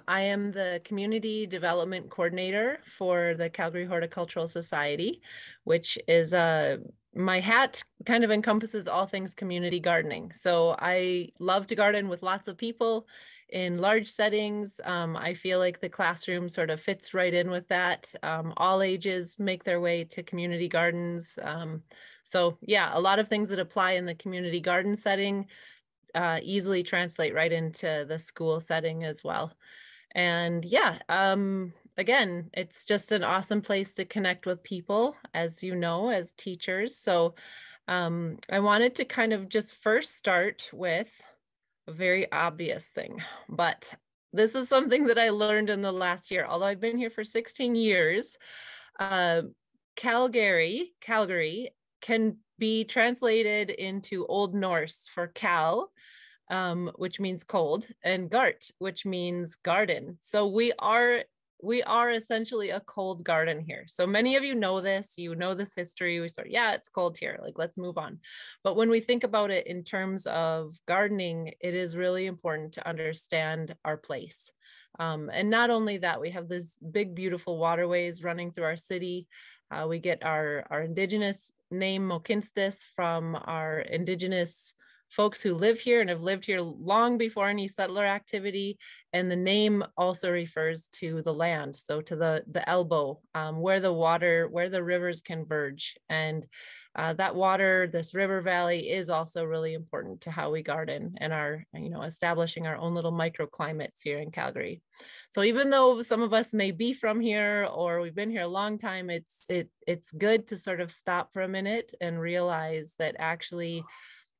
I am the Community Development Coordinator for the Calgary Horticultural Society, which is my hat kind of encompasses all things community gardening. So I love to garden with lots of people in large settings. I feel like the classroom sort of fits right in with that. All ages make their way to community gardens. So yeah, a lot of things that apply in the community garden setting easily translate right into the school setting as well. And yeah, again, it's just an awesome place to connect with people, as you know, as teachers. So I wanted to kind of just first start with a very obvious thing, but this is something that I learned in the last year. Although I've been here for 16 years, uh, Calgary can be translated into Old Norse for Cal, which means cold, and Gart, which means garden. So we are essentially a cold garden here. So many of you know this history. We sort of, yeah, it's cold here. Like, let's move on. But when we think about it in terms of gardening, it is really important to understand our place. And not only that, we have these big, beautiful waterways running through our city. We get our indigenous name Mokinstis from our indigenous folks who live here and have lived here long before any settler activity. And the name also refers to the land, so to the elbow, where the rivers converge. And that water, this river valley, is also really important to how we garden and our, establishing our own little microclimates here in Calgary. So even though some of us may be from here or we've been here a long time, it's good to sort of stop for a minute and realize that actually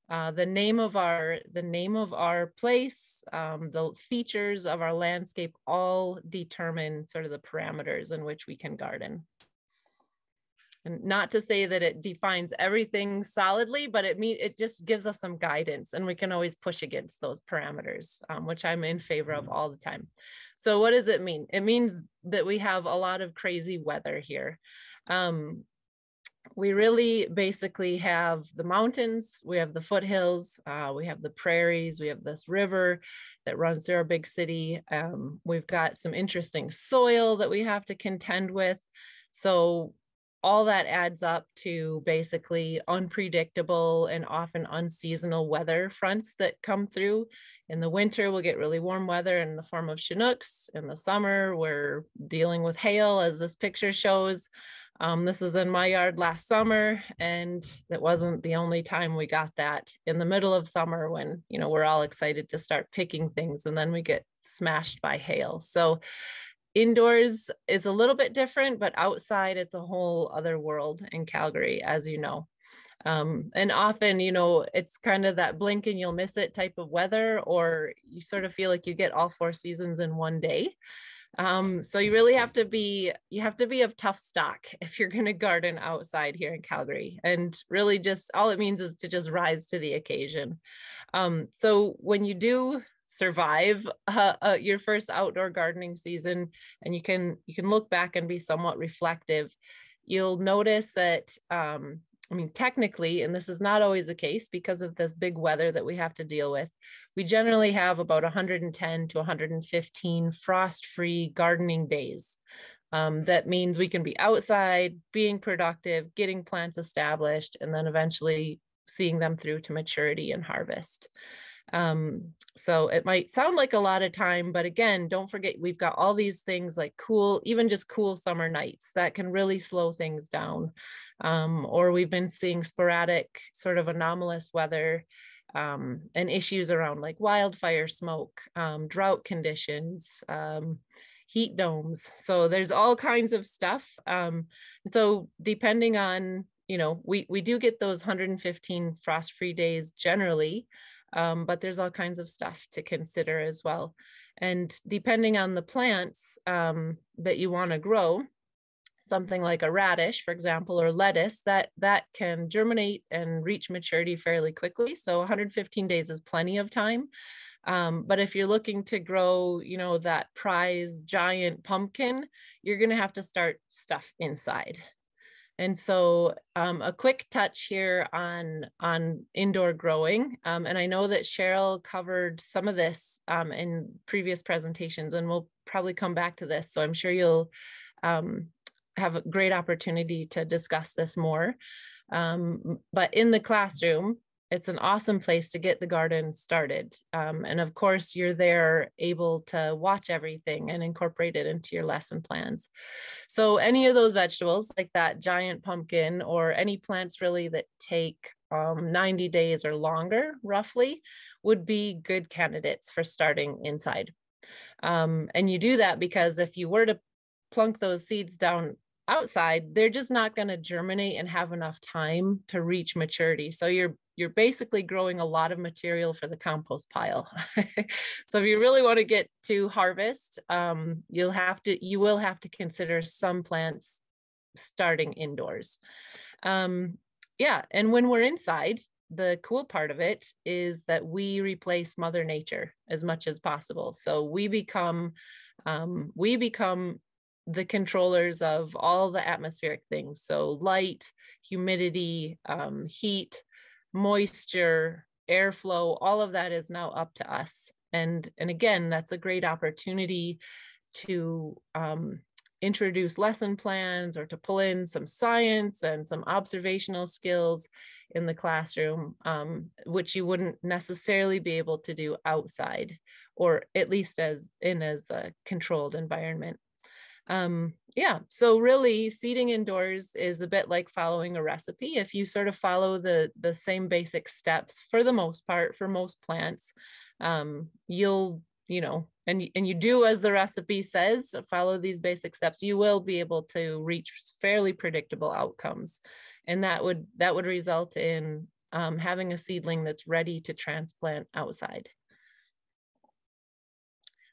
the name of our place, the features of our landscape all determine sort of the parameters in which we can garden. And not to say that it defines everything solidly, but it just gives us some guidance, and we can always push against those parameters, which I'm in favor of all the time. So what does it mean? It means that we have a lot of crazy weather here. We really basically have the mountains, we have the foothills, we have the prairies, we have this river that runs through our big city. We've got some interesting soil that we have to contend with. So all that adds up to basically unpredictable and often unseasonal weather fronts that come through. In the winter, we'll get really warm weather in the form of Chinooks. In the summer, we're dealing with hail, as this picture shows. This is in my yard last summer, and it wasn't the only time we got that in the middle of summer when, we're all excited to start picking things, and then we get smashed by hail. So indoors is a little bit different, but outside it's a whole other world in Calgary, as you know. And often, it's kind of that blink and you'll miss it type of weather, or you sort of feel like you get all four seasons in one day. So you really have to be of tough stock if you're going to garden outside here in Calgary, and really just all it means is to just rise to the occasion. So when you do survive your first outdoor gardening season, and you can look back and be somewhat reflective, you'll notice that technically, and this is not always the case because of this big weather that we have to deal with, we generally have about 110 to 115 frost-free gardening days. That means we can be outside, being productive, getting plants established, and then eventually seeing them through to maturity and harvest. So it might sound like a lot of time, but again, don't forget, we've got all these things like even just cool summer nights that can really slow things down. Or we've been seeing sporadic sort of anomalous weather, and issues around like wildfire smoke, drought conditions, heat domes. So there's all kinds of stuff. And so depending on, we do get those 115 frost-free days generally, but there's all kinds of stuff to consider as well. And depending on the plants that you want to grow, something like a radish, for example, or lettuce, that can germinate and reach maturity fairly quickly. So 115 days is plenty of time. But if you're looking to grow, that prize giant pumpkin, you're going to have to start stuff inside. And so a quick touch here on indoor growing. And I know that Cheryl covered some of this in previous presentations, and we'll probably come back to this. So I'm sure you'll have a great opportunity to discuss this more. But in the classroom, it's an awesome place to get the garden started. And of course, you're there able to watch everything and incorporate it into your lesson plans. So any of those vegetables, like that giant pumpkin, or any plants really that take 90 days or longer, roughly, would be good candidates for starting inside. And you do that because if you were to plunk those seeds down outside, they're just not going to germinate and have enough time to reach maturity. So you're basically growing a lot of material for the compost pile. So if you really want to get to harvest, you will have to consider some plants starting indoors. Yeah, and when we're inside, the cool part of it is that we replace Mother Nature as much as possible. So we become the controllers of all the atmospheric things. So light, humidity, heat, moisture, airflow, all of that is now up to us. And again, that's a great opportunity to introduce lesson plans or to pull in some science and some observational skills in the classroom, which you wouldn't necessarily be able to do outside, or at least as a controlled environment. Yeah, so really seeding indoors is a bit like following a recipe. If you sort of follow the same basic steps for the most part, for most plants, you'll, and you do as the recipe says, follow these basic steps, you will be able to reach fairly predictable outcomes. And that would result in having a seedling that's ready to transplant outside.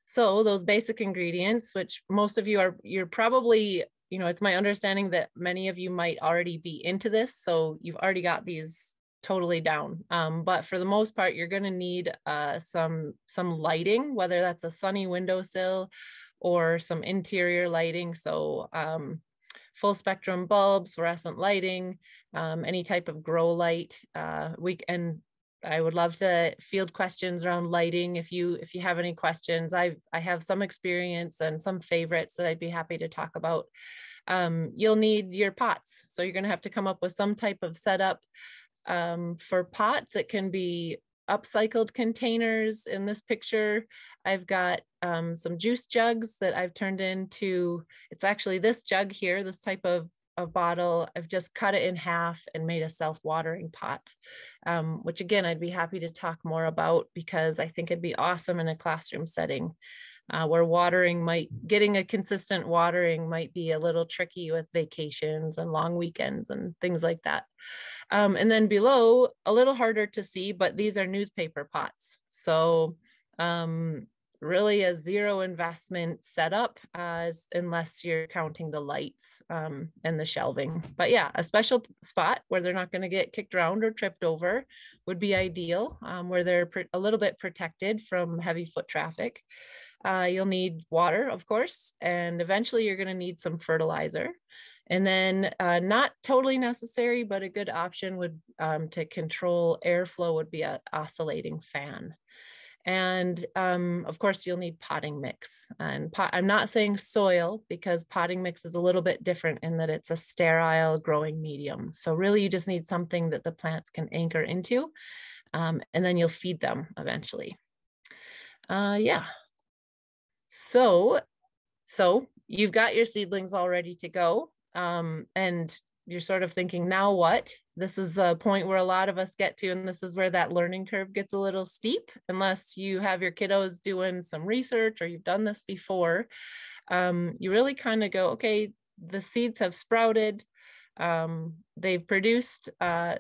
So those basic ingredients, which most of you you're probably, it's my understanding that many of you might already be into this. So you've already got these totally down. But for the most part, you're going to need some lighting, whether that's a sunny windowsill or some interior lighting. So full spectrum bulbs, fluorescent lighting, any type of grow light. I would love to field questions around lighting. If you have any questions, I have some experience and some favorites that I'd be happy to talk about. You'll need your pots. So you're going to have to come up with some type of setup for pots. It can be upcycled containers. In this picture, I've got some juice jugs that I've turned into, it's actually this jug here, this type of bottle. I've just cut it in half and made a self-watering pot, which again, I'd be happy to talk more about because I think it'd be awesome in a classroom setting where getting a consistent watering might be a little tricky with vacations and long weekends and things like that. And then below, a little harder to see, but these are newspaper pots. So really a zero investment setup unless you're counting the lights and the shelving. But yeah, a special spot where they're not going to get kicked around or tripped over would be ideal, where they're a little bit protected from heavy foot traffic. You'll need water, of course, and eventually you're going to need some fertilizer. And then not totally necessary, but a good option would to control airflow would be an oscillating fan. And of course, you'll need potting mix. And I'm not saying soil because potting mix is a little bit different in that it's a sterile growing medium. So really, you just need something that the plants can anchor into, and then you'll feed them eventually. Yeah. So you've got your seedlings all ready to go. And you're sort of thinking, now what? This is a point where a lot of us get to, and this is where that learning curve gets a little steep, unless you have your kiddos doing some research or you've done this before. You really kind of go, okay, the seeds have sprouted. They've produced,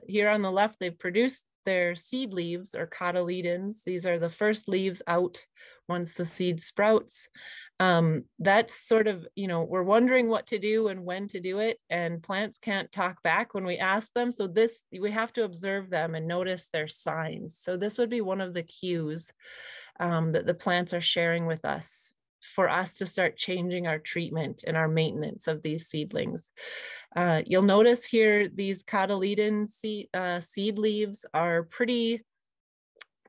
here on the left, they've produced their seed leaves or cotyledons. These are the first leaves out once the seed sprouts. That's sort of, we're wondering what to do and when to do it, and plants can't talk back when we ask them. So we have to observe them and notice their signs. So this would be one of the cues that the plants are sharing with us for us to start changing our treatment and our maintenance of these seedlings. You'll notice here, these cotyledon seed leaves are pretty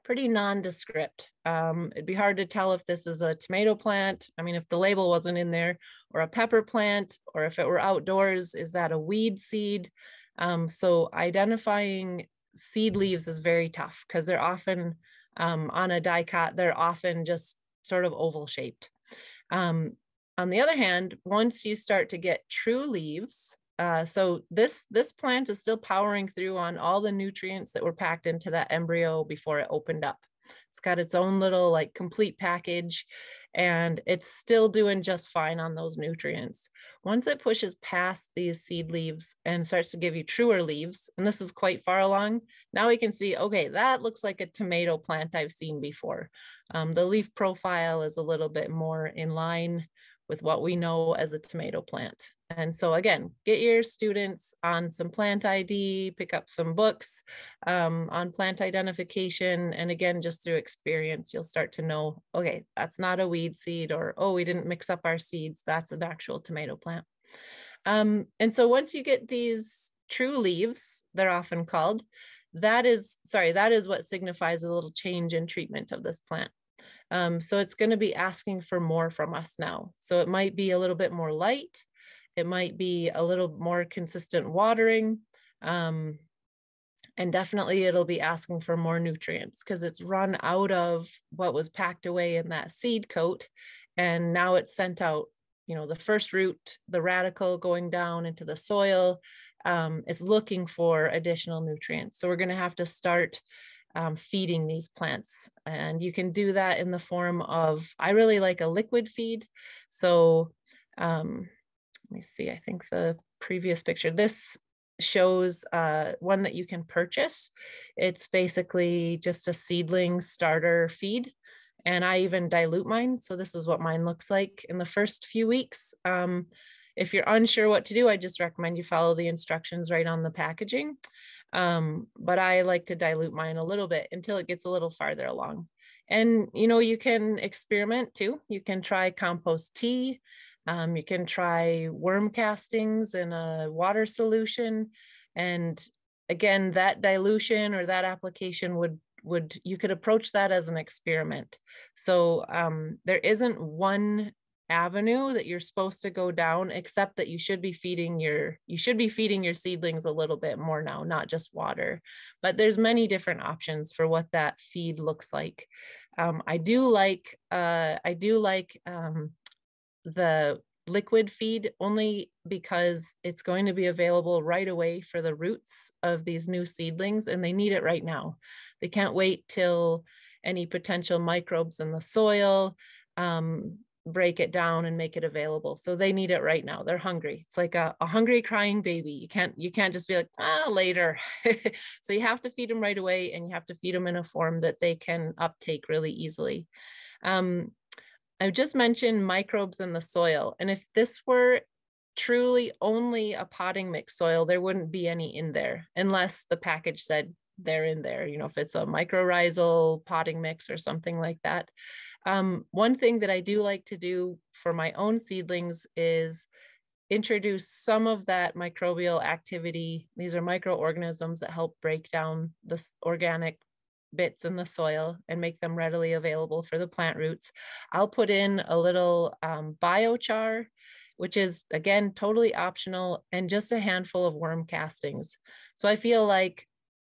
nondescript. It'd be hard to tell if this is a tomato plant. I mean, if the label wasn't in there, or a pepper plant, or if it were outdoors, is that a weed seed? So identifying seed leaves is very tough because they're often on a dicot, they're often just sort of oval shaped. On the other hand, once you start to get true leaves, so this plant is still powering through on all the nutrients that were packed into that embryo before it opened up. It's got its own little like complete package, and it's still doing just fine on those nutrients. Once it pushes past these seed leaves and starts to give you truer leaves, and this is quite far along, now we can see, okay, that looks like a tomato plant I've seen before. The leaf profile is a little bit more in line with what we know as a tomato plant. And so again, get your students on some plant ID, pick up some books on plant identification. And again, just through experience, you'll start to know, okay, that's not a weed seed, or, oh, we didn't mix up our seeds. That's an actual tomato plant. And so once you get these true leaves, they're often called, that is what signifies a little change in treatment of this plant. So it's going to be asking for more from us now. So it might be a little bit more light. It might be a little more consistent watering. And definitely it'll be asking for more nutrients because it's run out of what was packed away in that seed coat. And now it's sent out, you know, the first root, the radical going down into the soil. It's looking for additional nutrients. So we're going to have to start feeding these plants. And you can do that in the form of, I really like a liquid feed. So let me see, I think the previous picture, this shows one that you can purchase. It's basically just a seedling starter feed. And I even dilute mine. So this is what mine looks like in the first few weeks. If you're unsure what to do, I just recommend you follow the instructions right on the packaging. But I like to dilute mine a little bit until it gets a little farther along. And, you know, you can experiment too. You can try compost tea. You can try worm castings in a water solution. And again, that dilution or that application you could approach that as an experiment. So there isn't one avenue that you're supposed to go down, except that you should be feeding your seedlings a little bit more now, not just water. But there's many different options for what that feed looks like. I do like the liquid feed only because it's going to be available right away for the roots of these new seedlings, and they need it right now. They can't wait till any potential microbes in the soil break it down and make it available. So they need it right now. They're hungry. It's like a hungry crying baby. You can't just be like, later. So you have to feed them right away, and you have to feed them in a form that they can uptake really easily. I just mentioned microbes in the soil. And if this were truly only a potting mix soil, there wouldn't be any in there unless the package said they're in there, you know, if it's a mycorrhizal potting mix or something like that. One thing that I do like to do for my own seedlings is introduce some of that microbial activity. These are microorganisms that help break down the organic bits in the soil and make them readily available for the plant roots. I'll put in a little biochar, which is, again, totally optional, and just a handful of worm castings. So I feel like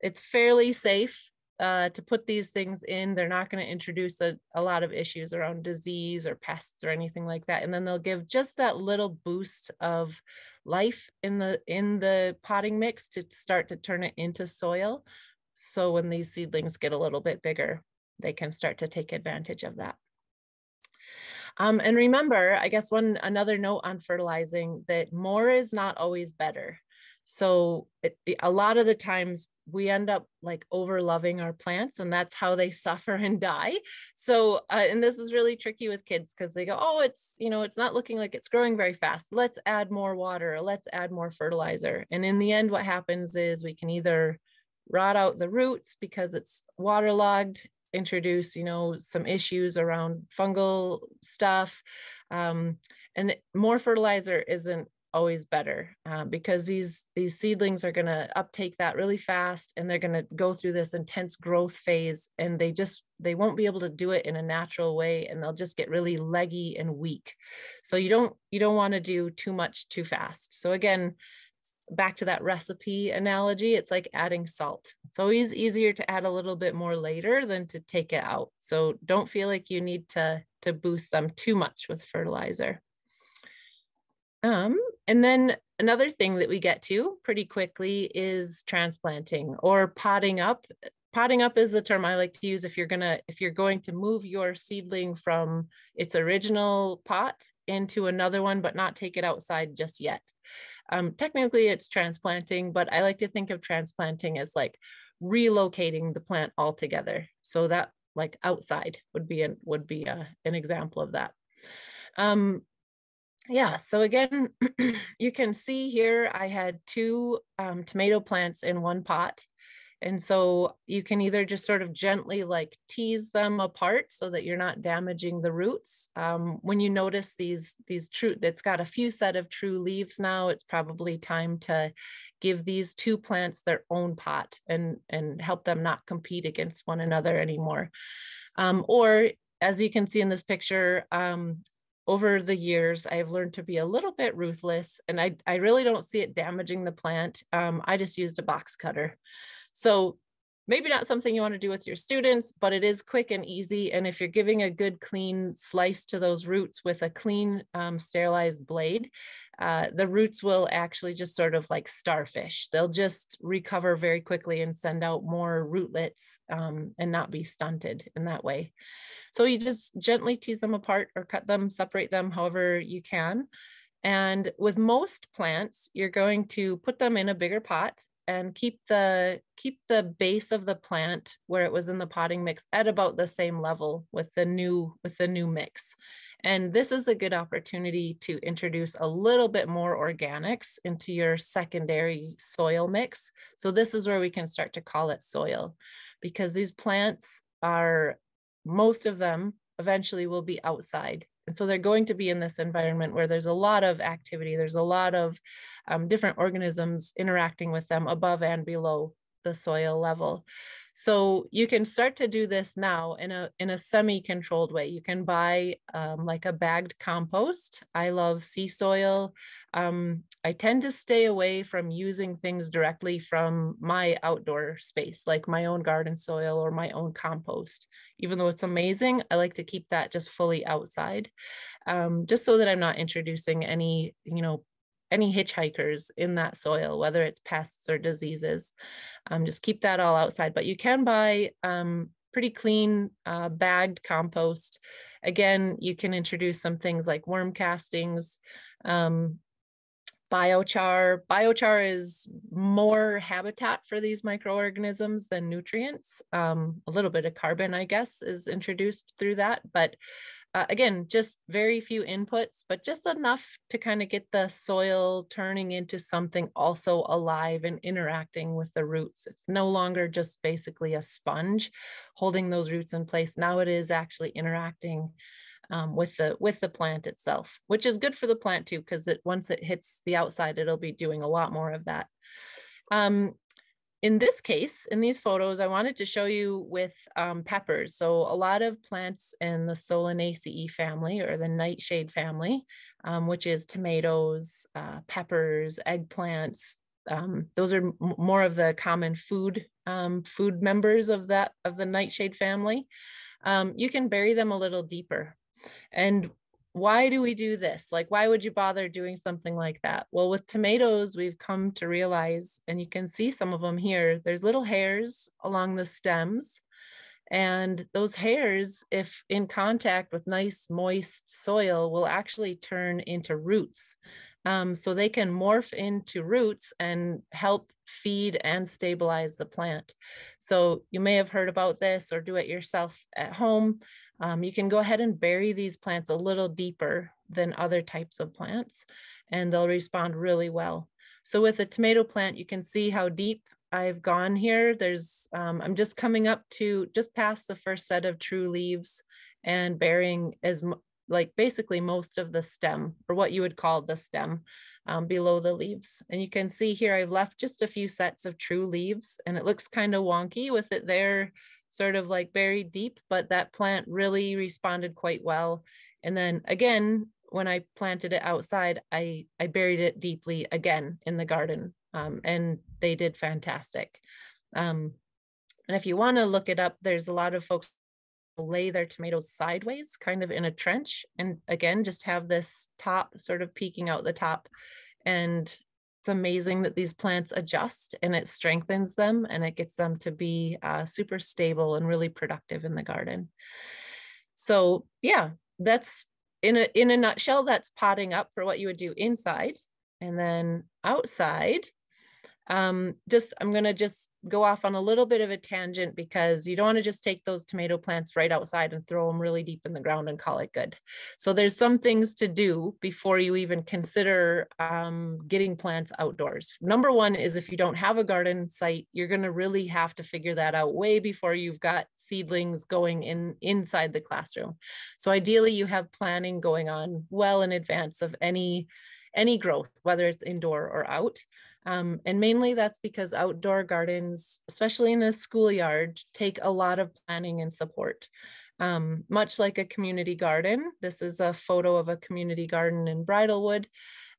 it's fairly safe to put these things in. They're not going to introduce a lot of issues around disease or pests or anything like that. And then they'll give just that little boost of life in the potting mix to start to turn it into soil. So when these seedlings get a little bit bigger, they can start to take advantage of that. And remember, I guess another note on fertilizing, that more is not always better. So a lot of the times we end up like over loving our plants, and that's how they suffer and die. So, and this is really tricky with kids because they go, oh, it's not looking like it's growing very fast. Let's add more water, or let's add more fertilizer. And in the end, what happens is we can either rot out the roots because it's waterlogged, introduce, you know, some issues around fungal stuff. And more fertilizer isn't always better, because these seedlings are going to uptake that really fast, and they're going to go through this intense growth phase, and they won't be able to do it in a natural way, and they'll just get really leggy and weak. So you don't want to do too much too fast. So again, back to that recipe analogy, it's like adding salt. It's always easier to add a little bit more later than to take it out. So don't feel like you need to boost them too much with fertilizer. And then another thing that we get to pretty quickly is transplanting or potting up. Potting up is the term I like to use if you're going to move your seedling from its original pot into another one, but not take it outside just yet. Technically it's transplanting, but I like to think of transplanting as like relocating the plant altogether. So that, like, outside would be an example of that. Yeah, so again, you can see here I had 2 tomato plants in one pot. And so you can either just sort of gently like tease them apart so that you're not damaging the roots. When you notice these true, that's got a few set of true leaves now, it's probably time to give these 2 plants their own pot and help them not compete against one another anymore. Or as you can see in this picture, over the years, I've learned to be a little bit ruthless, and I really don't see it damaging the plant. I just used a box cutter. So maybe not something you want to do with your students, but it is quick and easy. And if you're giving a good clean slice to those roots with a clean sterilized blade, the roots will actually just sort of like starfish. They'll just recover very quickly and send out more rootlets and not be stunted in that way. So you just gently tease them apart or cut them, separate them however you can. And with most plants, you're going to put them in a bigger pot and keep the base of the plant where it was in the potting mix at about the same level with the new mix. And this is a good opportunity to introduce a little bit more organics into your secondary soil mix. So this is where we can start to call it soil, because these plants are, most of them eventually will be outside. And so they're going to be in this environment where there's a lot of activity. There's a lot of different organisms interacting with them above and below the soil level. So you can start to do this now in a semi-controlled way. You can buy like a bagged compost. I love sea soil. I tend to stay away from using things directly from my outdoor space, like my own garden soil or my own compost. Even though it's amazing, I like to keep that just fully outside, just so that I'm not introducing any hitchhikers in that soil, whether it's pests or diseases. Just keep that all outside. But you can buy pretty clean bagged compost. Again, you can introduce some things like worm castings, biochar. Biochar is more habitat for these microorganisms than nutrients. A little bit of carbon, I guess, is introduced through that. But again, just very few inputs, but just enough to kind of get the soil turning into something also alive and interacting with the roots. It's no longer just basically a sponge holding those roots in place. Now it is actually interacting with the plant itself, which is good for the plant too, because once it hits the outside, it'll be doing a lot more of that. In this case, in these photos, I wanted to show you with peppers. So a lot of plants in the Solanaceae family, or the nightshade family, which is tomatoes, peppers, eggplants. Those are more of the common food members of the nightshade family. You can bury them a little deeper. And why do we do this? Like, why would you bother doing something like that? Well, with tomatoes, we've come to realize, and you can see some of them here, there's little hairs along the stems. And those hairs, if in contact with nice, moist soil, will actually turn into roots. So they can morph into roots and help feed and stabilize the plant. So you may have heard about this or do it yourself at home. You can go ahead and bury these plants a little deeper than other types of plants, and they'll respond really well. So with a tomato plant, you can see how deep I've gone here, there's, I'm just coming up to just past the first set of true leaves and bearing like basically most of the stem, or what you would call the stem, below the leaves. And you can see here, I've left just a few sets of true leaves, and it looks kind of wonky with it there sort of like buried deep, but that plant really responded quite well. And then again, when I planted it outside, I buried it deeply again in the garden, and they did fantastic. And if you want to look it up, there's a lot of folks lay their tomatoes sideways, kind of in a trench, and again, just have this top sort of peeking out the top. And it's amazing that these plants adjust, and it strengthens them, and it gets them to be super stable and really productive in the garden. So yeah, that's in a nutshell, that's potting up for what you would do inside. And then outside, I'm going to just go off on a little bit of a tangent, because you don't want to just take those tomato plants right outside and throw them really deep in the ground and call it good. So there's some things to do before you even consider getting plants outdoors. Number one is, if you don't have a garden site, you're going to really have to figure that out way before you've got seedlings going inside the classroom. So ideally you have planning going on well in advance of any growth, whether it's indoor or out. And mainly that's because outdoor gardens, especially in a schoolyard, take a lot of planning and support. Much like a community garden, this is a photo of a community garden in Bridlewood.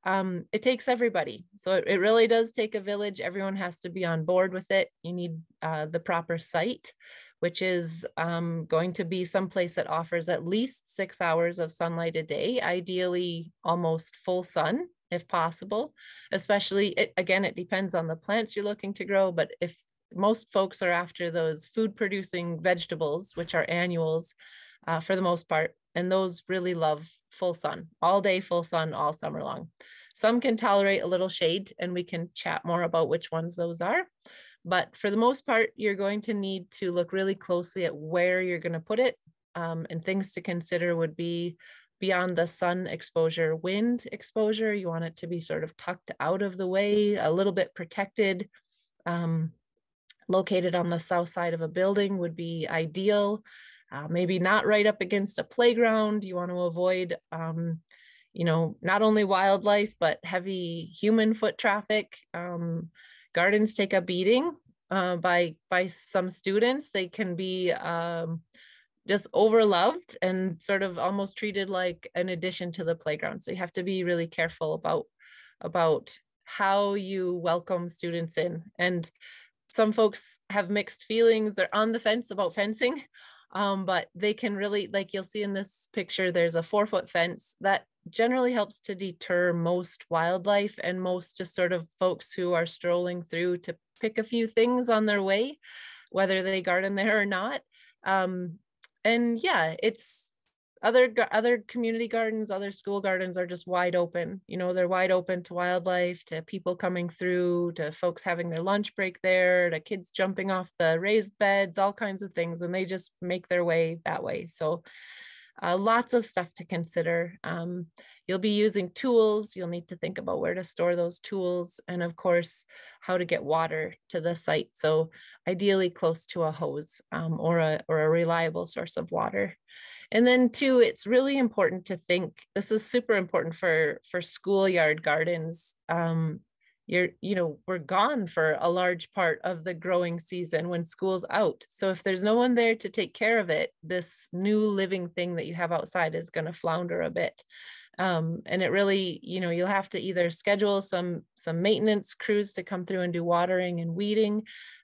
It takes everybody. So it really does take a village. Everyone has to be on board with it. You need the proper site, which is going to be someplace that offers at least 6 hours of sunlight a day, ideally almost full sun, if possible. Especially, again, it depends on the plants you're looking to grow, but if most folks are after those food producing vegetables, which are annuals for the most part, and those really love full sun, all day, full sun, all summer long. Some can tolerate a little shade, and we can chat more about which ones those are. But for the most part, you're going to need to look really closely at where you're going to put it. And things to consider would be beyond the sun exposure, wind exposure. You want it to be sort of tucked out of the way, a little bit protected. Located on the south side of a building would be ideal. Maybe not right up against a playground. You want to avoid, not only wildlife, but heavy human foot traffic. Gardens take a beating by some students. They can be just overloved and sort of almost treated like an addition to the playground. So you have to be really careful about how you welcome students in. And some folks have mixed feelings. They're on the fence about fencing, but they can really, like you'll see in this picture, there's a 4-foot fence that generally helps to deter most wildlife and most just sort of folks who are strolling through to pick a few things on their way, whether they garden there or not. And yeah, it's other community gardens, other school gardens are just wide open. They're wide open to wildlife, to people coming through, to folks having their lunch break there, to kids jumping off the raised beds, all kinds of things. And they just make their way that way. So lots of stuff to consider. You'll be using tools. You'll need to think about where to store those tools, and of course, how to get water to the site. So ideally close to a hose or a reliable source of water. And then too, it's really important to think, this is super important for schoolyard gardens. We're gone for a large part of the growing season when school's out. So if there's no one there to take care of it, this new living thing that you have outside is going to flounder a bit. And it really, you'll have to either schedule some maintenance crews to come through and do watering and weeding,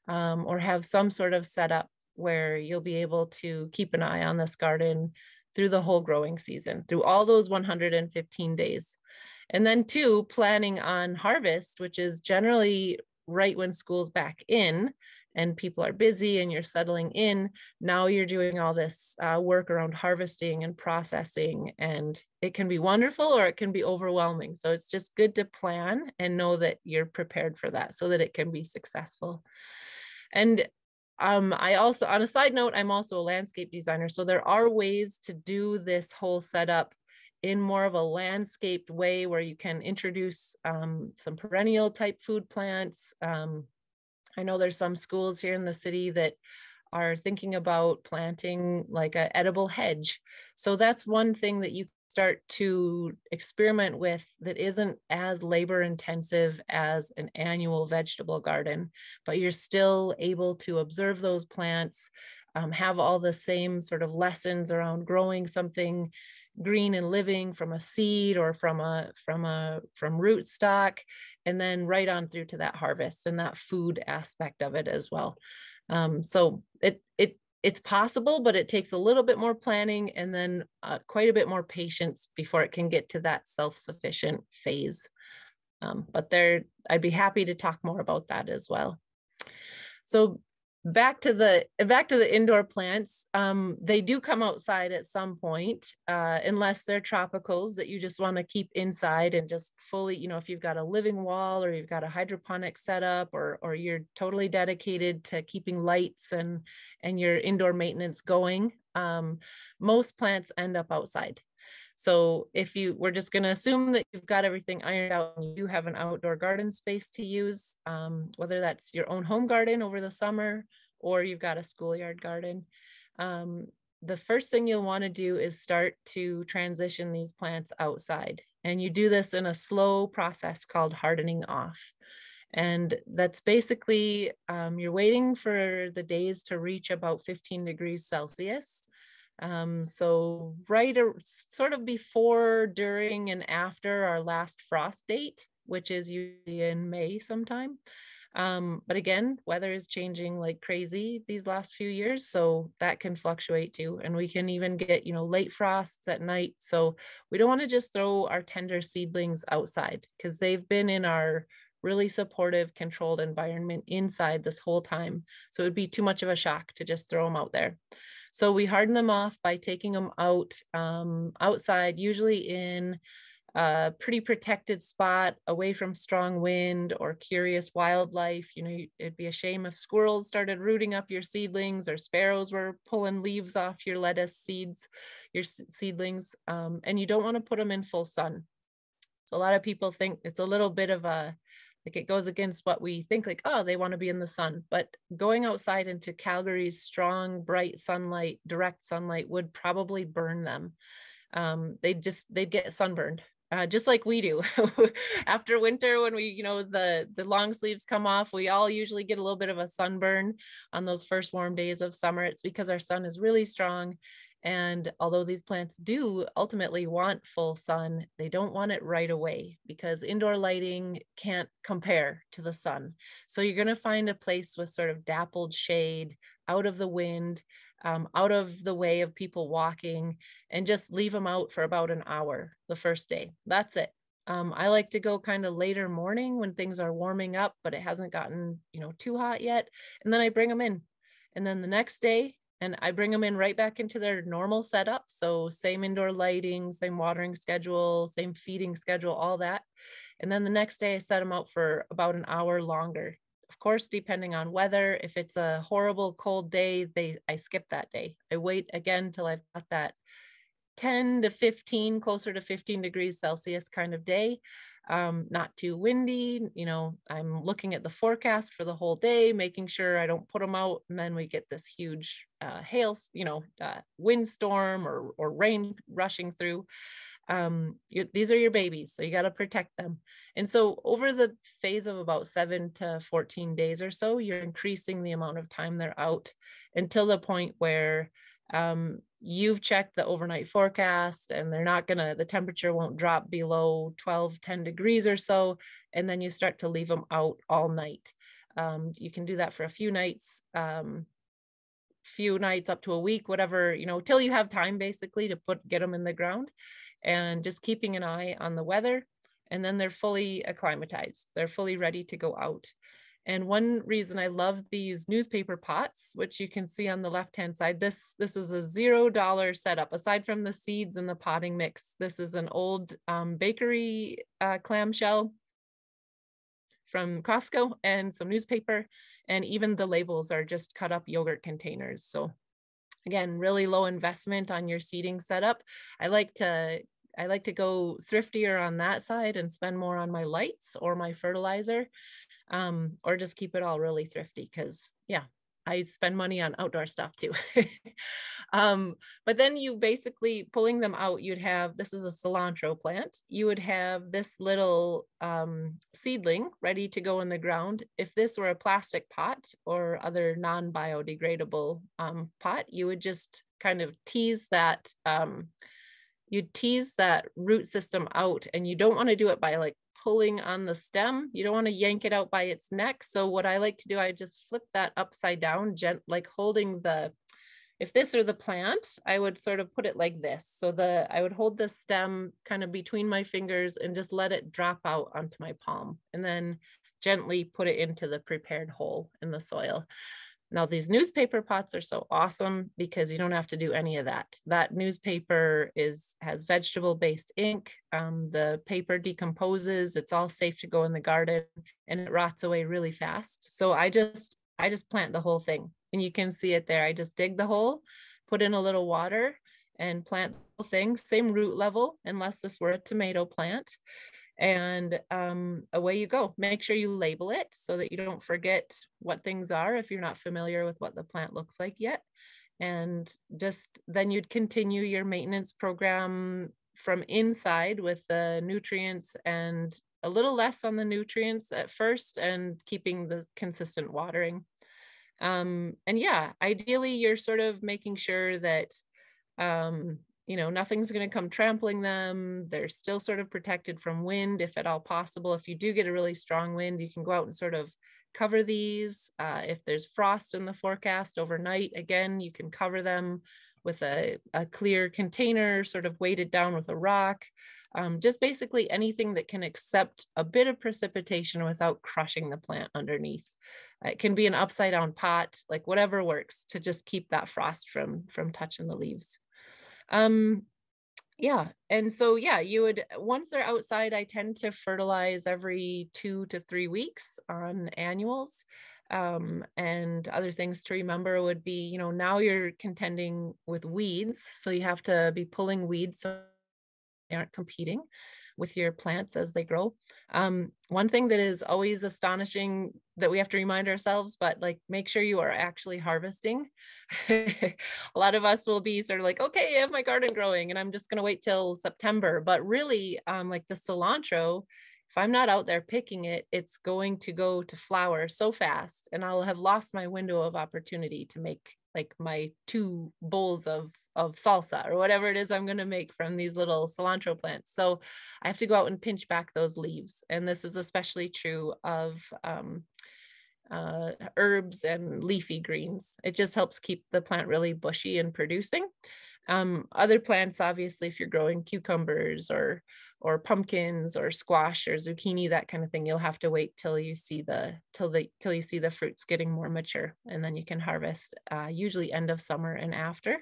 or have some sort of setup where you'll be able to keep an eye on this garden through the whole growing season, through all those 115 days. And then too, planning on harvest, which is generally right when school's back in and people are busy and you're settling in. Now you're doing all this work around harvesting and processing, and it can be wonderful or it can be overwhelming. So it's just good to plan and know that you're prepared for that so that it can be successful. And I also, on a side note, I'm also a landscape designer. So there are ways to do this whole setup in more of a landscaped way, where you can introduce some perennial type food plants, I know there's some schools here in the city that are thinking about planting like an edible hedge. So that's one thing that you start to experiment with that isn't as labor intensive as an annual vegetable garden, but you're still able to observe those plants, have all the same sort of lessons around growing something green and living from a seed or from rootstock, and then right on through to that harvest and that food aspect of it as well. So it's possible, but it takes a little bit more planning and then quite a bit more patience before it can get to that self-sufficient phase. But I'd be happy to talk more about that as well. So back to the indoor plants, they do come outside at some point, unless they're tropicals that you just want to keep inside and just fully, if you've got a living wall or you've got a hydroponic setup, or you're totally dedicated to keeping lights and your indoor maintenance going, most plants end up outside. So we're just going to assume that you've got everything ironed out and you have an outdoor garden space to use, whether that's your own home garden over the summer or you've got a schoolyard garden. The first thing you'll want to do is start to transition these plants outside. And you do this in a slow process called hardening off. And that's basically, you're waiting for the days to reach about 15 degrees Celsius. So sort of before, during, and after our last frost date, which is usually in May sometime. But again, weather is changing like crazy these last few years, so that can fluctuate too. And we can even get, late frosts at night. So we don't want to just throw our tender seedlings outside because they've been in our really supportive, controlled environment inside this whole time. So it would be too much of a shock to just throw them out there. So we harden them off by taking them out outside, usually in a pretty protected spot away from strong wind or curious wildlife. It'd be a shame if squirrels started rooting up your seedlings or sparrows were pulling leaves off your lettuce seeds, your seedlings, and you don't want to put them in full sun. So a lot of people think it's a little bit of it goes against what we think, like, oh, they want to be in the sun. But going outside into Calgary's strong, bright sunlight, direct sunlight would probably burn them. They'd get sunburned, just like we do. After winter, when we, the long sleeves come off, we all usually get a little bit of a sunburn on those first warm days of summer. It's because our sun is really strong. And although these plants do ultimately want full sun, they don't want it right away because indoor lighting can't compare to the sun. So you're going to find a place with sort of dappled shade, out of the wind, out of the way of people walking, and just leave them out for about an hour the first day. That's it. I like to go kind of later morning when things are warming up, but it hasn't gotten, too hot yet. And then I bring them in. And then the next day, and I bring them in right back into their normal setup. So same indoor lighting, same watering schedule, same feeding schedule, all that. And then the next day I set them out for about an hour longer. Of course, depending on weather, if it's a horrible cold day, I skip that day. I wait again till I've got that 10 to 15, closer to 15 degrees Celsius kind of day. Not too windy. I'm looking at the forecast for the whole day, making sure I don't put them out. And then we get this huge windstorm or rain rushing through. These are your babies, so you got to protect them. And so over the phase of about 7 to 14 days or so, you're increasing the amount of time they're out until the point where you've checked the overnight forecast and the temperature won't drop below 10 degrees or so. And then you start to leave them out all night. You can do that for a few nights up to a week, whatever, till you have time basically to get them in the ground, and just keeping an eye on the weather. And then they're fully acclimatized. They're fully ready to go out. And one reason I love these newspaper pots, which you can see on the left-hand side, this is a $0 setup. Aside from the seeds and the potting mix, this is an old bakery clamshell from Costco and some newspaper. And even the labels are just cut up yogurt containers. So again, really low investment on your seeding setup. I like to I like to go thriftier on that side and spend more on my lights or my fertilizer, or just keep it all really thrifty because, yeah, I spend money on outdoor stuff too. But then you basically pulling them out, you'd have, this is a cilantro plant. You would have this little seedling ready to go in the ground. If this were a plastic pot or other non-biodegradable pot, you would just kind of tease that, you'd tease that root system out, and you don't want to do it by like pulling on the stem. You don't want to yank it out by its neck. So what I like to do, I just flip that upside down, like holding the, if this were the plant, I would sort of put it like this. So I would hold the stem kind of between my fingers and just let it drop out onto my palm, and then gently put it into the prepared hole in the soil. Now, these newspaper pots are so awesome because you don't have to do any of that. That newspaper has vegetable-based ink. The paper decomposes. It's all safe to go in the garden, and it rots away really fast. So I just plant the whole thing, and you can see it there. I just dig the hole, put in a little water, and plant the whole thing. Same root level, unless this were a tomato plant. And away you go. Make sure you label it so that you don't forget what things are if you're not familiar with what the plant looks like yet. And just then you'd continue your maintenance program from inside with the nutrients, and a little less on the nutrients at first, and keeping the consistent watering. And yeah, ideally you're sort of making sure that nothing's going to come trampling them. They're still sort of protected from wind, if at all possible. If you do get a really strong wind, you can go out and sort of cover these. If there's frost in the forecast overnight, again, you can cover them with a clear container, sort of weighted down with a rock. Just basically anything that can accept a bit of precipitation without crushing the plant underneath. It can be an upside down pot, like whatever works to just keep that frost from touching the leaves. Yeah. And so, yeah, you would, once they're outside, I tend to fertilize every 2 to 3 weeks on annuals. And other things to remember would be, now you're contending with weeds. So you have to be pulling weeds so they aren't competing with your plants as they grow. One thing that is always astonishing that we have to remind ourselves, but like, make sure you are actually harvesting. A lot of us will be sort of like, okay, I have my garden growing and I'm just going to wait till September. But really, like the cilantro, if I'm not out there picking it, it's going to go to flower so fast, and I'll have lost my window of opportunity to make like my 2 bowls of salsa or whatever it is I'm going to make from these little cilantro plants. So I have to go out and pinch back those leaves. And this is especially true of herbs and leafy greens. It just helps keep the plant really bushy and producing. Other plants, obviously, if you're growing cucumbers or pumpkins or squash or zucchini, that kind of thing, you'll have to wait till you see the fruits getting more mature, and then you can harvest, usually end of summer and after.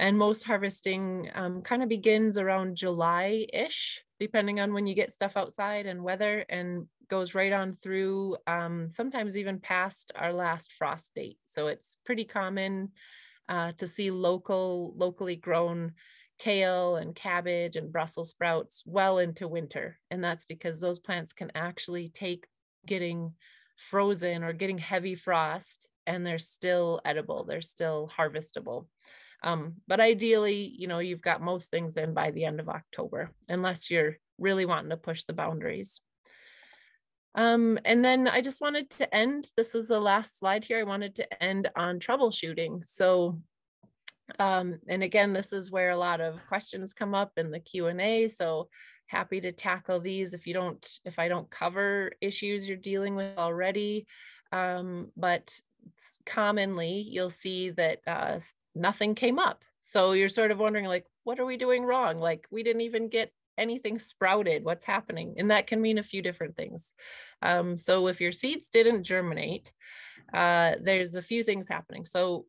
And most harvesting kind of begins around July-ish, depending on when you get stuff outside and weather, and goes right on through, sometimes even past our last frost date. So it's pretty common to see locally grown kale and cabbage and Brussels sprouts well into winter. And that's because those plants can actually take getting frozen or getting heavy frost, and they're still edible. They're still harvestable. But ideally, you've got most things in by the end of October, unless you're really wanting to push the boundaries. And then I just wanted to end, this is the last slide here. I wanted to end on troubleshooting. So, and again, this is where a lot of questions come up in the Q&A. So happy to tackle these if I don't cover issues you're dealing with already. But commonly you'll see that nothing came up. So you're sort of wondering, like, what are we doing wrong? Like, we didn't even get anything sprouted. What's happening? And that can mean a few different things. So if your seeds didn't germinate, there's a few things happening. So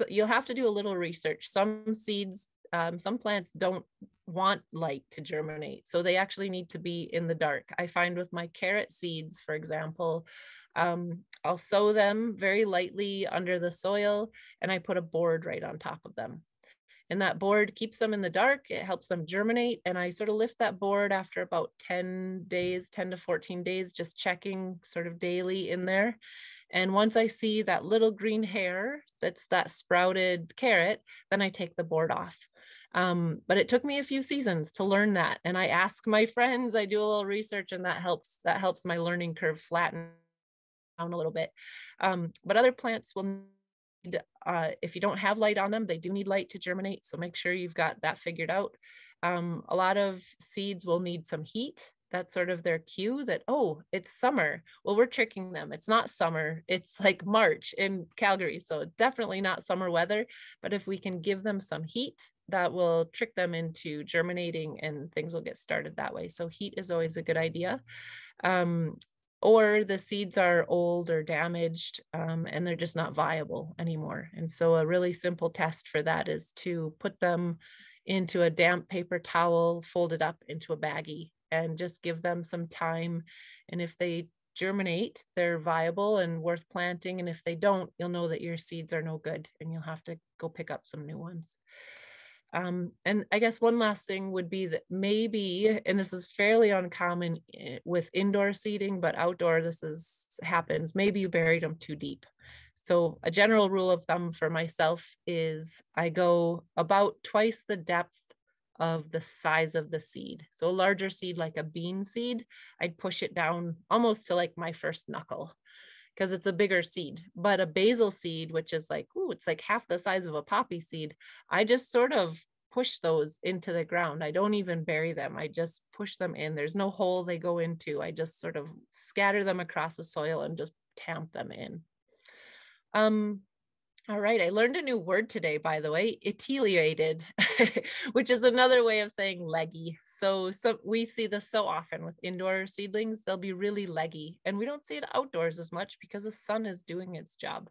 you'll have to do a little research. Some seeds, some plants don't want light to germinate, so they actually need to be in the dark. I find with my carrot seeds, for example, I'll sow them very lightly under the soil, and I put a board right on top of them. And that board keeps them in the dark. It helps them germinate. And I sort of lift that board after about 10 days, 10 to 14 days, just checking sort of daily in there. And once I see that little green hair, that's that sprouted carrot, then I take the board off. But it took me a few seasons to learn that. And I ask my friends, I do a little research, and that helps my learning curve flatten down a little bit. But other plants will need, if you don't have light on them, they do need light to germinate. So make sure you've got that figured out. A lot of seeds will need some heat. That's sort of their cue that, oh, it's summer. Well, we're tricking them. It's not summer. It's like March in Calgary. So definitely not summer weather. But if we can give them some heat, that will trick them into germinating and things will get started that way. So heat is always a good idea. Or the seeds are old or damaged, and they're just not viable anymore. And so a really simple test for that is to put them into a damp paper towel, fold it up into a baggie, and just give them some time. And if they germinate, they're viable and worth planting. And if they don't, you'll know that your seeds are no good and you'll have to go pick up some new ones. And I guess one last thing would be that maybe, and this is fairly uncommon with indoor seeding, but outdoor happens, maybe you buried them too deep. So a general rule of thumb for myself is I go about twice the depth of the size of the seed. So a larger seed like a bean seed, I'd push it down almost to like my first knuckle because it's a bigger seed. But a basil seed, which is like, ooh, it's like half the size of a poppy seed, I just sort of push those into the ground. I don't even bury them. I just push them in. There's no hole they go into. I just sort of scatter them across the soil and just tamp them in. All right, I learned a new word today, by the way, etiolated, which is another way of saying leggy. So we see this so often with indoor seedlings, they'll be really leggy, and we don't see it outdoors as much because the sun is doing its job.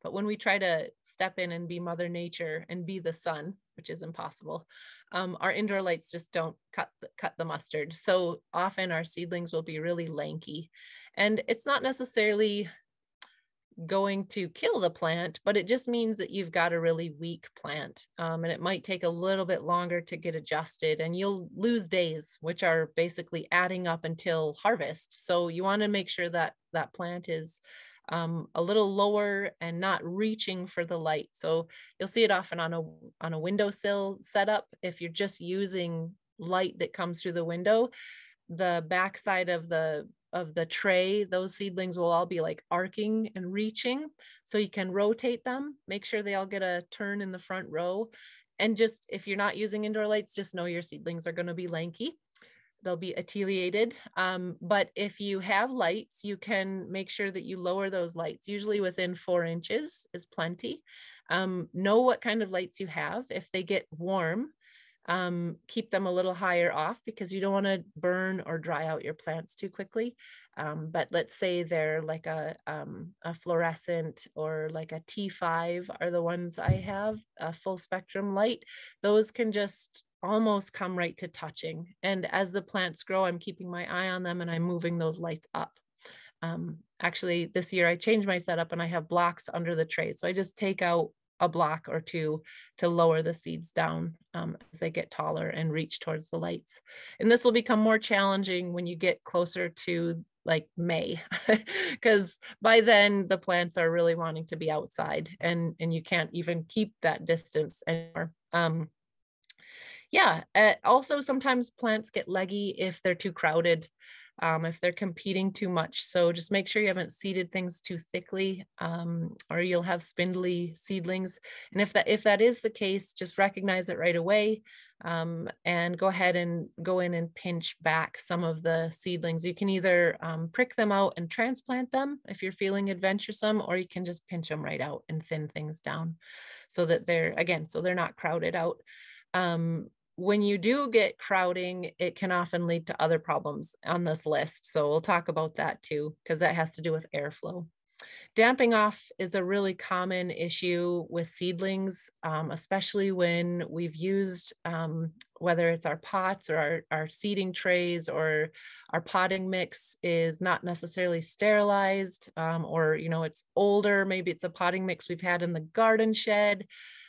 But when we try to step in and be Mother Nature and be the sun, which is impossible, our indoor lights just don't cut the mustard. So often our seedlings will be really lanky, and it's not necessarily going to kill the plant, but it just means that you've got a really weak plant, and it might take a little bit longer to get adjusted, and you'll lose days, which are basically adding up until harvest. So you want to make sure that that plant is a little lower and not reaching for the light. So you'll see it often on a windowsill setup. If you're just using light that comes through the window, the backside of the tray, those seedlings will all be like arcing and reaching. So you can rotate them, make sure they all get a turn in the front row. And just, if you're not using indoor lights, just know your seedlings are going to be lanky. They'll be etiolated. But if you have lights, you can make sure that you lower those lights. Usually within 4 inches is plenty. Know what kind of lights you have. If they get warm, keep them a little higher off because you don't want to burn or dry out your plants too quickly. But let's say they're like a fluorescent or like a T5 are the ones I have, a full spectrum light. Those can just almost come right to touching. And as the plants grow, I'm keeping my eye on them and I'm moving those lights up. Actually, this year I changed my setup and I have blocks under the tray. So I just take out a block or two to lower the seeds down as they get taller and reach towards the lights. And this will become more challenging when you get closer to like May, because by then the plants are really wanting to be outside and you can't even keep that distance anymore. Also sometimes plants get leggy if they're too crowded. If they're competing too much. So just make sure you haven't seeded things too thickly, or you'll have spindly seedlings. And if that is the case, just recognize it right away, and go ahead and go in and pinch back some of the seedlings. You can either prick them out and transplant them if you're feeling adventuresome, or you can just pinch them right out and thin things down so that they're not crowded out. When you do get crowding, it can often lead to other problems on this list. So we'll talk about that too, because that has to do with airflow. Damping off is a really common issue with seedlings, especially when we've used, whether it's our pots or our seeding trays, or our potting mix is not necessarily sterilized, or it's older, maybe it's a potting mix we've had in the garden shed.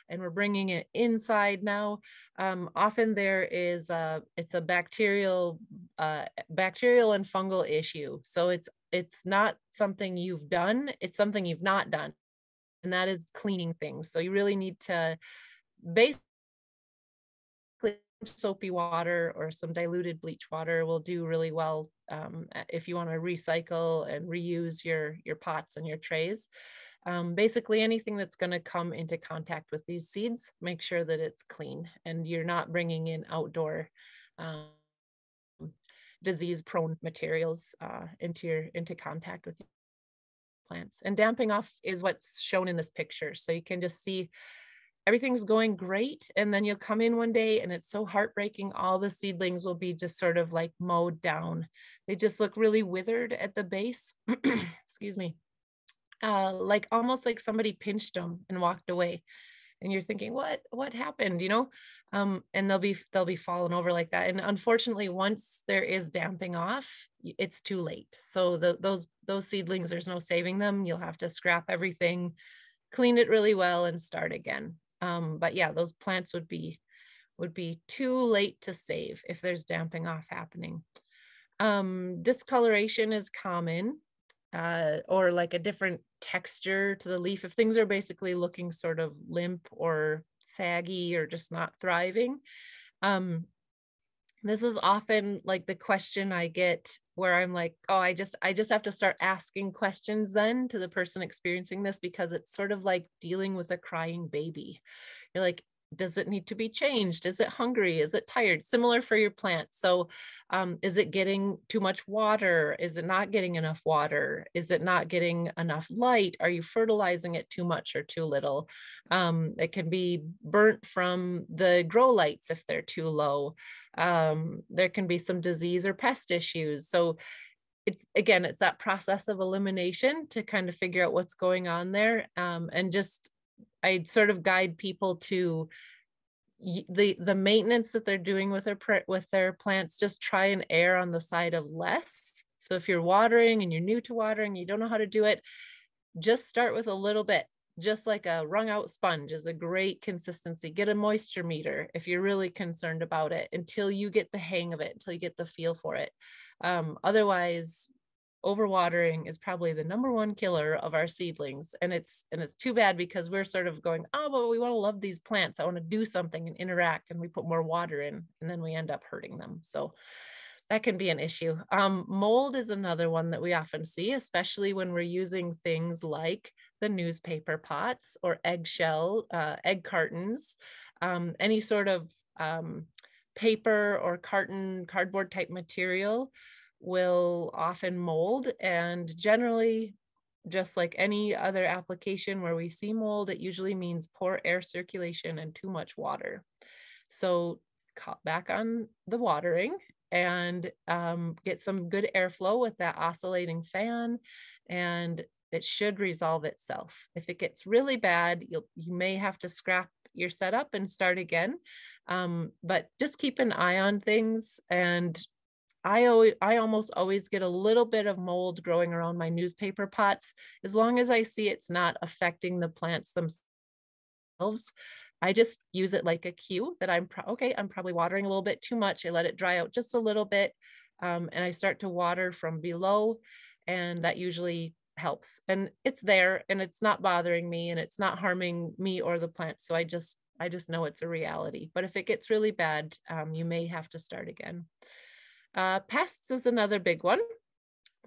and we're bringing it inside now, often there is it's a bacterial and fungal issue. So it's not something you've done, it's something you've not done, and that is cleaning things. So you really need to basically, soapy water or some diluted bleach water will do really well if you want to recycle and reuse your pots and your trays. Basically anything that's going to come into contact with these seeds, make sure that it's clean and you're not bringing in outdoor um, disease prone materials into contact with plants. And damping off is what's shown in this picture. So you can just see everything's going great, and then you'll come in one day and it's so heartbreaking. All the seedlings will be just sort of like mowed down. They just look really withered at the base. Excuse me. Like almost like somebody pinched them and walked away, and you're thinking, what happened, you know? And they'll be falling over like that. And unfortunately, once there is damping off, it's too late. So those seedlings, there's no saving them. You'll have to scrap everything, clean it really well, and start again. But yeah, those plants would be too late to save if there's damping off happening. Discoloration is common, or like a different texture to the leaf. If things are basically looking sort of limp or saggy or just not thriving. This is often like the question I get where I'm like, oh, I just have to start asking questions then to the person experiencing this, because it's sort of like dealing with a crying baby. You're like, does it need to be changed? Is it hungry? Is it tired? Similar for your plant. So is it getting too much water? Is it not getting enough water? Is it not getting enough light? Are you fertilizing it too much or too little? It can be burnt from the grow lights if they're too low. There can be some disease or pest issues. So it's that process of elimination to kind of figure out what's going on there. And just, I sort of guide people to the maintenance that they're doing with their plants. Just try and err on the side of less. So if you're watering and you're new to watering, you don't know how to do it, just start with a little bit. Just like a wrung out sponge is a great consistency. Get a moisture meter if you're really concerned about it, until you get the hang of it, until you get the feel for it. Otherwise, overwatering is probably the #1 killer of our seedlings. And it's too bad, because we're sort of going, oh, but we want to love these plants, I want to do something and interact, and we put more water in, and then we end up hurting them. So that can be an issue. Mold is another one that we often see, especially when we're using things like the newspaper pots or egg cartons, any sort of paper or cardboard type material will often mold. And generally, just like any other application where we see mold, it usually means poor air circulation and too much water. So cut back on the watering and get some good airflow with that oscillating fan, and it should resolve itself. If it gets really bad, you may have to scrap your setup and start again. But just keep an eye on things. And I almost always get a little bit of mold growing around my newspaper pots, as long as I see it's not affecting the plants themselves. I just use it like a cue that I'm probably watering a little bit too much. I let it dry out just a little bit, and I start to water from below, and that usually helps. And it's there, and it's not bothering me, and it's not harming me or the plant. So I just know it's a reality. But if it gets really bad, you may have to start again. Pests is another big one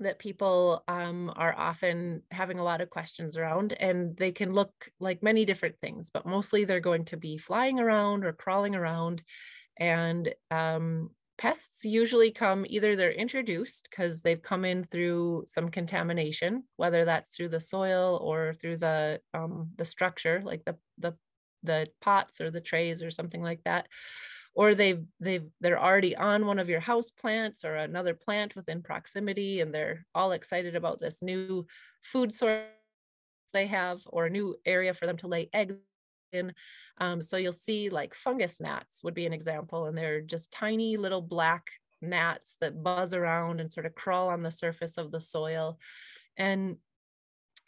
that people are often having a lot of questions around, and they can look like many different things, but mostly they're going to be flying around or crawling around. And pests usually come, either they're introduced because they've come in through some contamination, whether that's through the soil or through the structure, like the pots or the trays or something like that, or they're already on one of your house plants or another plant within proximity, and they're all excited about this new food source they have, or a new area for them to lay eggs in. So you'll see like fungus gnats would be an example, and they're just tiny little black gnats that buzz around and sort of crawl on the surface of the soil. And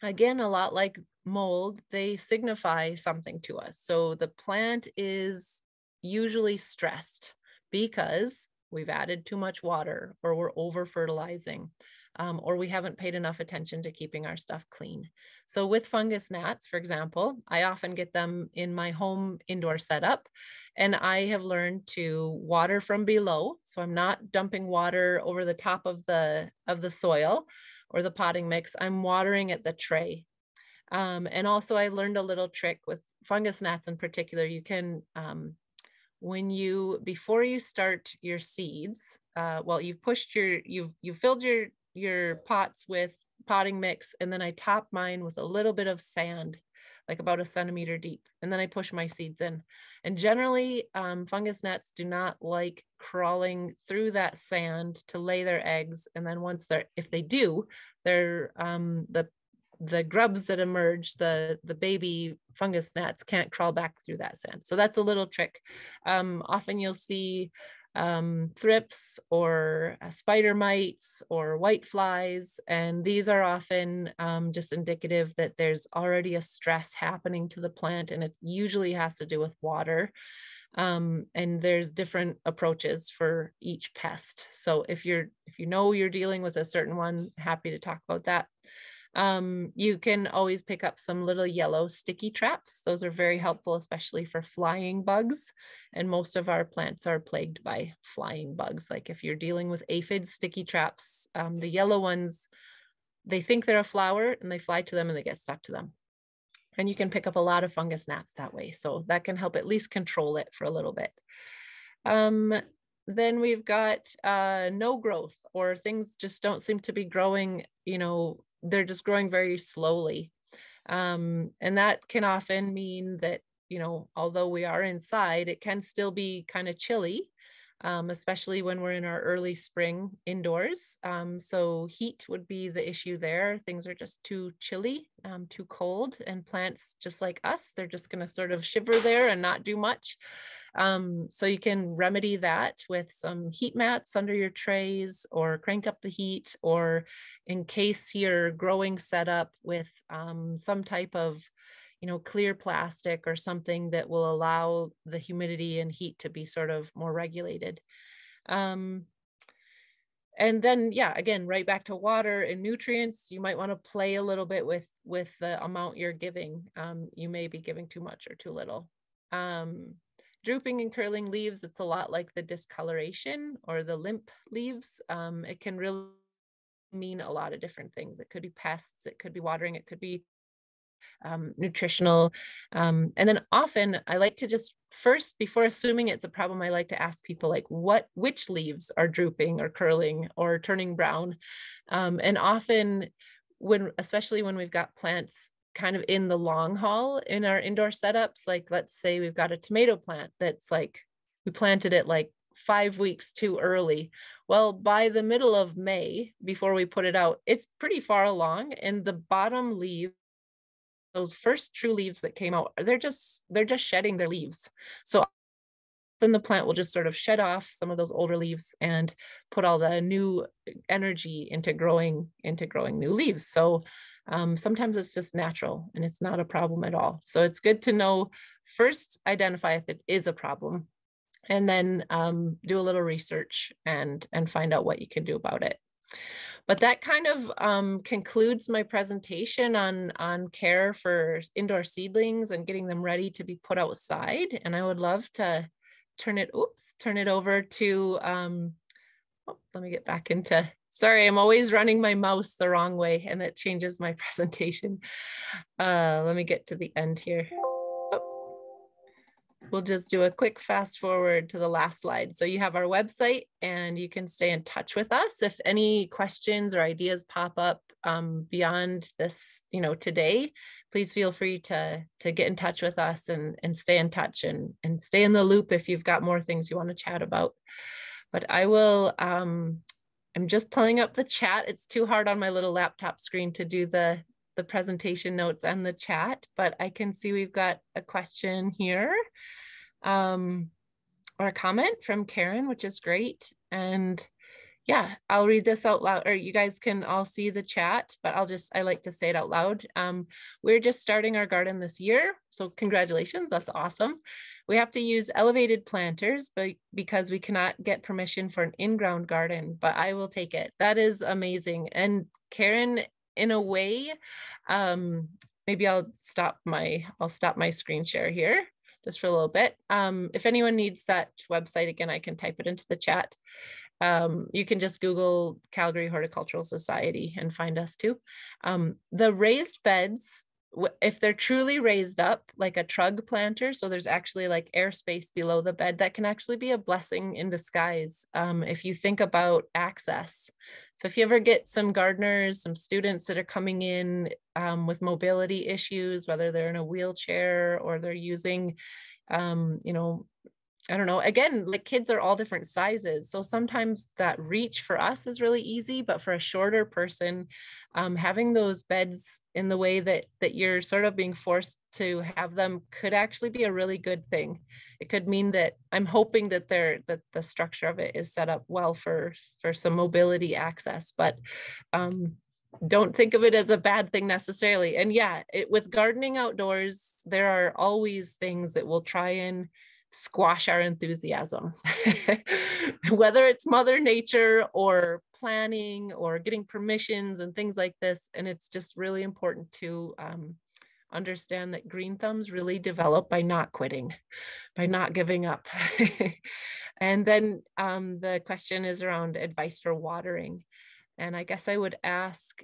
Again, a lot like mold, they signify something to us. So the plant is usually stressed because we've added too much water, or we're over fertilizing, or we haven't paid enough attention to keeping our stuff clean. So with fungus gnats, for example, I often get them in my home indoor setup, and I have learned to water from below. So I'm not dumping water over the top of the soil or the potting mix. I'm watering at the tray. And also I learned a little trick with fungus gnats in particular. You can, before you start your seeds, well, you've filled your pots with potting mix, and then I top mine with a little bit of sand, like about a centimeter deep. And then I push my seeds in. And generally, fungus gnats do not like crawling through that sand to lay their eggs. And then if they do, they're, the grubs that emerge, the baby fungus gnats can't crawl back through that sand. So that's a little trick. Often you'll see thrips or spider mites or white flies, and these are often just indicative that there's already a stress happening to the plant, and it usually has to do with water. And there's different approaches for each pest. So if you know you're dealing with a certain one, happy to talk about that. You can always pick up some little yellow sticky traps. Those are very helpful, especially for flying bugs. And most of our plants are plagued by flying bugs. Like if you're dealing with aphids, sticky traps, the yellow ones, they think they're a flower and they fly to them and they get stuck to them. And you can pick up a lot of fungus gnats that way. So that can help at least control it for a little bit. Then we've got no growth, or things just don't seem to be growing, they're just growing very slowly. And that can often mean that, although we are inside, it can still be kind of chilly, especially when we're in our early spring indoors. So heat would be the issue there. Things are just too chilly, too cold, and plants, just like us, they're just going to sort of shiver there and not do much. So you can remedy that with some heat mats under your trays, or crank up the heat, or in case you're growing setup with some type of clear plastic or something that will allow the humidity and heat to be sort of more regulated. And then, yeah, again, right back to water and nutrients. You might want to play a little bit with the amount you're giving. You may be giving too much or too little. Drooping and curling leaves, it's a lot like the discoloration or the limp leaves. It can really mean a lot of different things. It could be pests, it could be watering, it could be nutritional. And then often I like to just first, before assuming it's a problem, I like to ask people like which leaves are drooping or curling or turning brown. And often especially when we've got plants kind of in the long haul in our indoor setups, like let's say we've got a tomato plant that's like, we planted it like 5 weeks too early. Well, by the middle of May, before we put it out, it's pretty far along, and the bottom leaves, those first true leaves that came out, they're just shedding their leaves. So then the plant will just sort of shed off some of those older leaves and put all the new energy into growing new leaves. So sometimes it's just natural and it's not a problem at all. So it's good to know, first identify if it is a problem, and then do a little research and find out what you can do about it. But that kind of concludes my presentation on care for indoor seedlings and getting them ready to be put outside. And I would love to turn it over to, let me get back into, sorry, I'm always running my mouse the wrong way and it changes my presentation. Let me get to the end here. We'll just do a quick fast forward to the last slide. So you have our website and you can stay in touch with us. If any questions or ideas pop up beyond this, today, please feel free to get in touch with us and stay in touch and stay in the loop if you've got more things you want to chat about. But I will, I'm just pulling up the chat. It's too hard on my little laptop screen to do the presentation notes and the chat, but I can see we've got a question here. Or a comment from Karen, which is great. And Yeah, I'll read this out loud, or you guys can all see the chat, but I like to say it out loud. We're just starting our garden this year, so congratulations, that's awesome. We have to use elevated planters, but because we cannot get permission for an in-ground garden, but I will take it. That is amazing. And Karen, in a way, maybe I'll stop my screen share here just for a little bit. If anyone needs that website again, I can type it into the chat. You can just Google Calgary Horticultural Society and find us too. The raised beds, if they're truly raised up like a trug planter, so there's actually like airspace below the bed, that can actually be a blessing in disguise if you think about access. So if you ever get some gardeners, some students that are coming in with mobility issues, whether they're in a wheelchair or they're using, you know, I don't know, again, like kids are all different sizes. So sometimes that reach for us is really easy, but for a shorter person, having those beds in the way that you're sort of being forced to have them could actually be a really good thing. It could mean that I'm hoping that the structure of it is set up well for some mobility access, but don't think of it as a bad thing necessarily. And yeah, with gardening outdoors, there are always things that will try and squash our enthusiasm, whether it's Mother Nature or planning or getting permissions and things like this. And it's just really important to understand that green thumbs really develop by not quitting, by not giving up. And then the question is around advice for watering. And I guess I would ask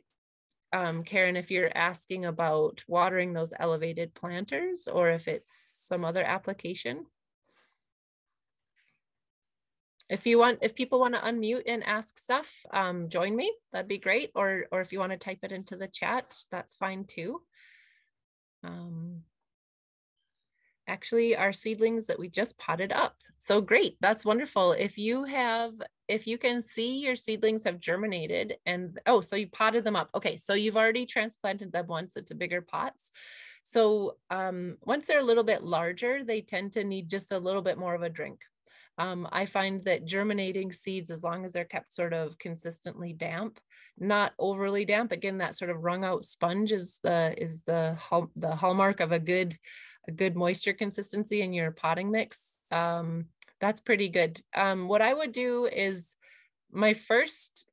Karen, if you're asking about watering those elevated planters or if it's some other application. If people want to unmute and ask stuff, join me, that'd be great. Or if you want to type it into the chat, that's fine too. Actually, our seedlings that we just potted up. So great, that's wonderful. If you can see your seedlings have germinated and, oh, so you potted them up. Okay, so you've already transplanted them once into bigger pots. So once they're a little bit larger, they tend to need just a little bit more of a drink. I find that germinating seeds, as long as they're kept sort of consistently damp, not overly damp, again, that sort of wrung out sponge is the hallmark of a good moisture consistency in your potting mix. That's pretty good. What I would do is my first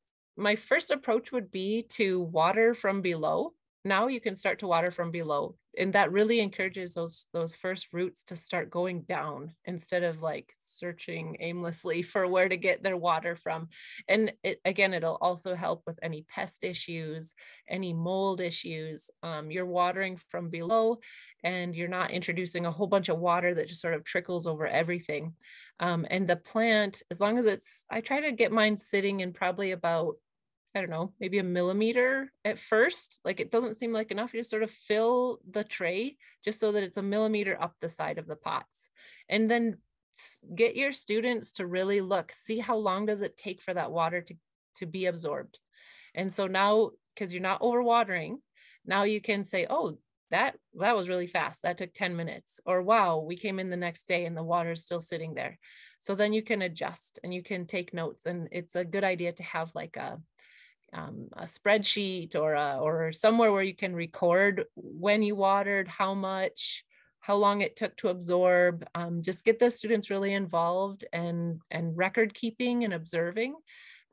approach would be to water from below. Now you can start to water from below, and that really encourages those first roots to start going down instead of like searching aimlessly for where to get their water from. And it'll also help with any pest issues, any mold issues. You're watering from below and you're not introducing a whole bunch of water that just sort of trickles over everything. And the plant, as long as I try to get mine sitting in probably about, I don't know, maybe a millimeter at first. Like it doesn't seem like enough. You just sort of fill the tray just so that it's a millimeter up the side of the pots. And then get your students to really see how long does it take for that water to be absorbed. And so now, because you're not overwatering, now you can say, oh, that was really fast. That took 10 minutes. Or wow, we came in the next day and the water is still sitting there. So then you can adjust and you can take notes. And it's a good idea to have like a spreadsheet or somewhere where you can record when you watered, how much, how long it took to absorb. Just get the students really involved and record keeping and observing.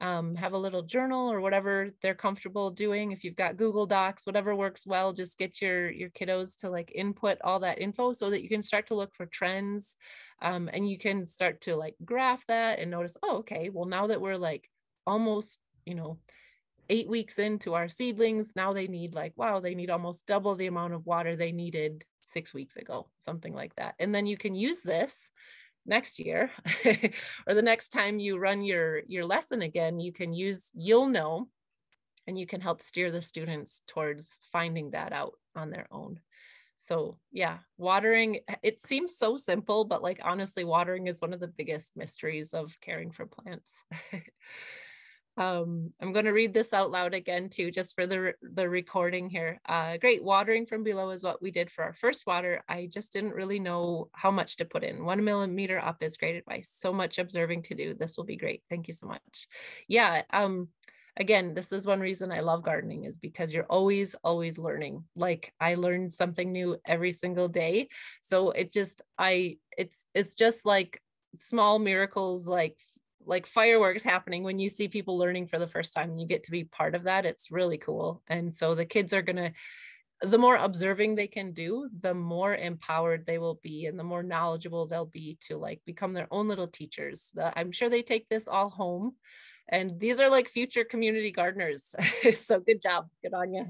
Have a little journal or whatever they're comfortable doing. If you've got Google Docs, whatever works well, just get your kiddos to like input all that info so that you can start to look for trends. And you can start to like graph that and notice, oh, okay, well, now that we're like almost, 8 weeks into our seedlings, now they need they need almost double the amount of water they needed 6 weeks ago, something like that. And then you can use this next year or the next time you run your lesson again, you'll know, and you can help steer the students towards finding that out on their own. So yeah, watering, it seems so simple, but like honestly, watering is one of the biggest mysteries of caring for plants. I'm going to read this out loud again too, just for the recording here. Great, watering from below is what we did for our first water. I just didn't really know how much to put in. 1 millimeter up is great advice. So much observing to do. This will be great. Thank you so much. Yeah. Again, this is one reason I love gardening, is because you're always learning. Like I learned something new every single day. So it's just like small miracles, like fireworks happening when you see people learning for the first time and you get to be part of that. It's really cool. And so the kids are the more observing they can do, the more empowered they will be and the more knowledgeable they'll be to like become their own little teachers. I'm sure they take this all home, and these are like future community gardeners. So good job. Good on you.